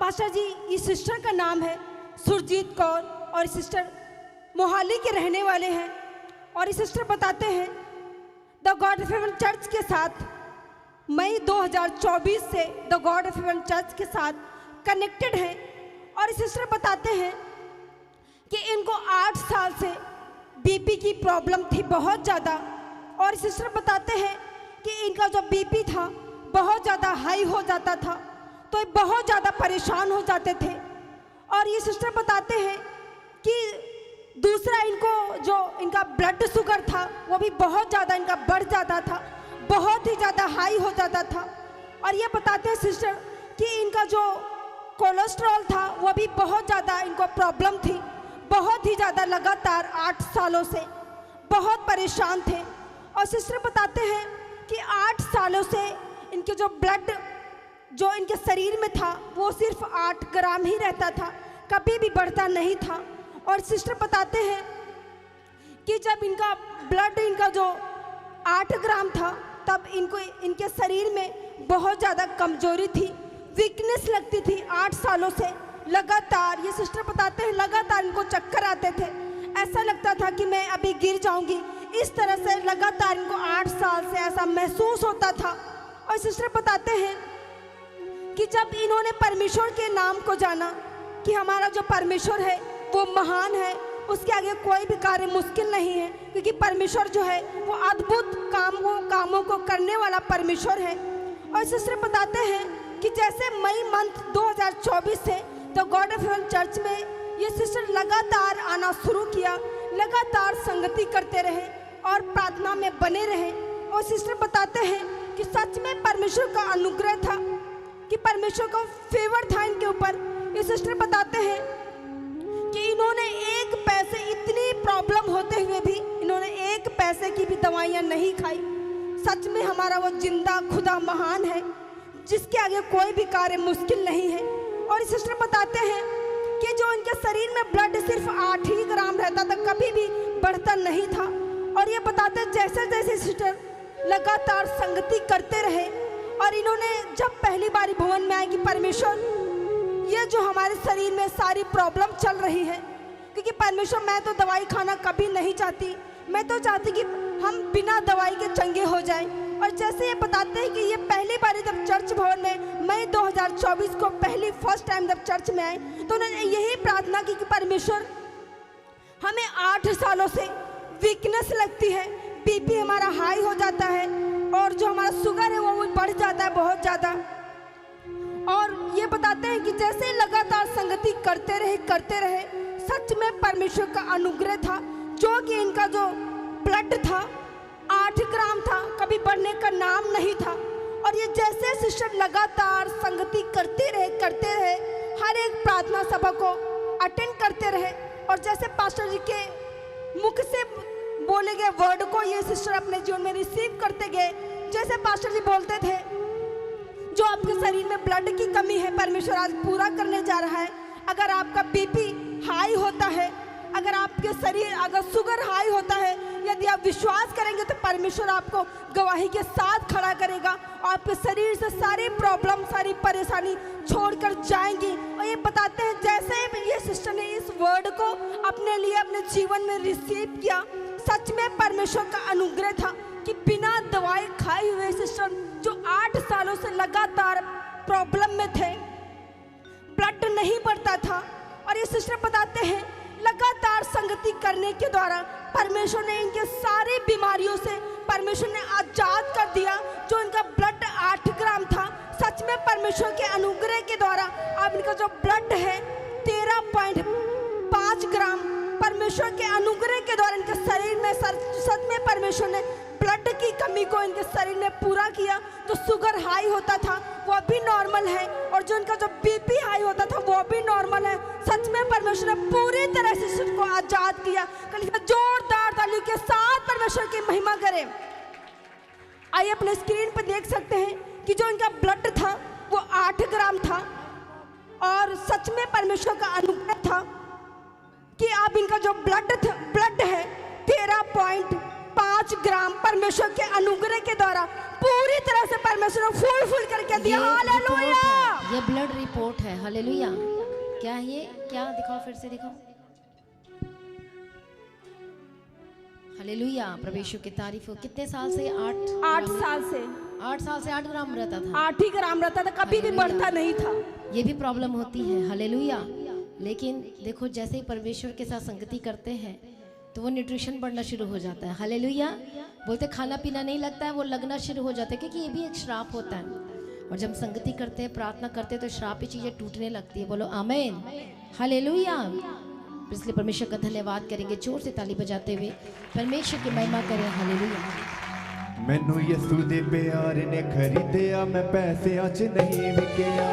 Pastor जी, इस sister का नाम है सुरजीत कौर और सिस्टर मोहाली के रहने वाले हैं। और इस सिस्टर बताते हैं the God of haven church के साथ मई 2024 से the God of haven church के साथ कनेक्टेड हैं। और इस सिस्टर बताते हैं कि इनको 8 साल से बीपी की प्रॉब्लम थी बहुत ज़्यादा। और इस सिस्टर बताते हैं कि इनका जो बीपी था बहुत ज़्यादा हाई हो जाता था, तो बहुत ज़्यादा परेशान हो जाते थे। और ये सिस्टर बताते हैं कि दूसरा इनको जो इनका ब्लड शुगर था वो भी बहुत ज़्यादा इनका बढ़ जाता था, बहुत ही ज़्यादा हाई हो जाता था। और ये बताते हैं सिस्टर कि इनका जो कोलेस्ट्रॉल था वो भी बहुत ज़्यादा इनको प्रॉब्लम थी, बहुत ही ज़्यादा, लगातार 8 सालों से बहुत परेशान थे। और सिस्टर बताते हैं कि 8 सालों से इनके जो ब्लड जो इनके शरीर में था वो सिर्फ 8 ग्राम ही रहता था, कभी भी बढ़ता नहीं था। और सिस्टर बताते हैं कि जब इनका ब्लड इनका जो 8 ग्राम था तब इनको इनके शरीर में बहुत ज़्यादा कमजोरी थी, वीकनेस लगती थी। 8 सालों से लगातार, ये सिस्टर बताते हैं, लगातार इनको चक्कर आते थे, ऐसा लगता था कि मैं अभी गिर जाऊंगी। इस तरह से लगातार इनको 8 साल से ऐसा महसूस होता था। और सिस्टर बताते हैं कि जब इन्होंने परमेश्वर के नाम को जाना कि हमारा जो परमेश्वर है वो महान है, उसके आगे कोई भी कार्य मुश्किल नहीं है, क्योंकि परमेश्वर जो है वो अद्भुत कामों को करने वाला परमेश्वर है। और सिस्टर बताते हैं कि जैसे मई मंथ 2024 से the God of haven church में ये सिस्टर लगातार आना शुरू किया, लगातार संगति करते रहे और प्रार्थना में बने रहे। और सिस्टर बताते हैं कि सच में परमेश्वर का अनुग्रह था, कि परमेश्वर का फेवर था इनके ऊपर। ये सिस्टर बताते हैं कि इन्होंने 1 पैसे, इतनी प्रॉब्लम होते हुए भी इन्होंने 1 पैसे की भी दवाइयाँ नहीं खाई। सच में हमारा वो जिंदा खुदा महान है, जिसके आगे कोई भी कार्य मुश्किल नहीं है। और सिस्टर बताते हैं कि जो इनके शरीर में ब्लड सिर्फ 8 ही ग्राम रहता था, कभी भी बढ़ता नहीं था। और ये बताते हैं जैसे जैसे सिस्टर लगातार संगति करते रहे और इन्होंने जब पहली बारी भवन में आए कि परमेश्वर, ये जो हमारे शरीर में सारी प्रॉब्लम चल रही है, क्योंकि परमेश्वर मैं तो दवाई खाना कभी नहीं चाहती, मैं तो चाहती कि हम बिना दवाई के चंगे हो जाएं। और जैसे ये बताते हैं कि ये पहली बारी जब चर्च भवन में मई 2024 को फर्स्ट टाइम जब चर्च में आए तो उन्होंने यही प्रार्थना की कि परमेश्वर, हमें 8 सालों से वीकनेस लगती है, बीपी हमारा हाई हो जाता है और जो हमारा शुगर है वो भी बढ़ जाता है बहुत ज़्यादा। और ये बताते हैं कि जैसे लगातार संगति करते रहे, सच में परमेश्वर का अनुग्रह था, जो कि इनका जो ब्लड था 8 ग्राम था, कभी बढ़ने का नाम नहीं था। और ये जैसे सिस्टर लगातार संगति करते रहे, हर एक प्रार्थना सभा को अटेंड करते रहे और जैसे पास्टर जी के मुख से बोले गए वर्ड को ये सिस्टर अपने जीवन में रिसीव करते गए। जैसे पास्टर जी बोलते थे, जो आपके शरीर में ब्लड की कमी है परमेश्वर आज पूरा करने जा रहा है। अगर आपका बीपी हाई होता है, अगर आपके शरीर अगर शुगर हाई होता है, यदि आप विश्वास करेंगे तो परमेश्वर आपको गवाही के साथ खड़ा करेगा और आपके शरीर से सारी प्रॉब्लम, सारी परेशानी छोड़कर जाएंगी। और ये बताते हैं जैसे ये सिस्टर ने इस वर्ड को अपने लिए अपने जीवन में रिसीव किया, सच में परमेश्वर का अनुग्रह था कि बिना दवाई खाए हुए सिस्टर जो 8 सालों से लगातार प्रॉब्लम में थे, ब्लड नहीं बढ़ता था। और ये सिस्टर बताते हैं लगातार संगति करने के द्वारा परमेश्वर ने इनके सारी बीमारियों से परमेश्वर ने आजाद कर दिया। जो इनका ब्लड 8 ग्राम था, सच में परमेश्वर के अनुग्रह के द्वारा अब इनका जो ब्लड है 13.5 ग्राम परमेश्वर के अनुग्रह के द्वारा इनके शरीर में सच में परमेश्वर ने ब्लड की कमी को इनके शरीर में पूरा किया। जो शुगर हाई होता था वो भी नॉर्मल है और जो इनका जो बीपी हाई होता था वो भी नॉर्मल है। सच में परमेश्वर ने पूरी तरह से इसको आजाद किया। जोरदार तालियों के साथ परमेश्वर की महिमा करें। आइए अपने स्क्रीन पर देख सकते हैं कि जो इनका ब्लड था वो 8 ग्राम था और सच में परमेश्वर का अनुग्रह था कि अब इनका जो ब्लड है 13.5 5 ग्राम परमेश्वर के अनुग्रह के द्वारा पूरी तरह से परमेश्वर ने फूल करके दिया। हालेलुया। ये ब्लड रिपोर्ट है। हालेलुया। क्या है ये? क्या दिखाओ, फिर से दिखाओ। हालेलुया। प्रभु की तारीफ हो। कितने साल से? 8 साल से 8 साल से 8 ग्राम रहता था। 8 ही ग्राम रहता था, कभी भी बढ़ता नहीं था। ये भी प्रॉब्लम होती है। हालेलुया। लेकिन देखो, जैसे ही परमेश्वर के साथ संगति करते हैं तो वो न्यूट्रिशन बढ़ना शुरू हो जाता है। हालेलुया। बोलते खाना पीना नहीं लगता है, वो लगना शुरू हो जाता है, क्योंकि ये भी एक श्राप होता है। और जब संगति करते हैं, प्रार्थना करते हैं, तो श्राप की चीजें टूटने लगती है। बोलो आमीन। हालेलुया। इसलिए परमेश्वर का धन्यवाद करेंगे जोर से ताली बजाते हुए, परमेश्वर की महिमा करें। हालेलुया। मैनू यसू दे प्यार ने खरीदया, मैं पैसे च नहीं विकया।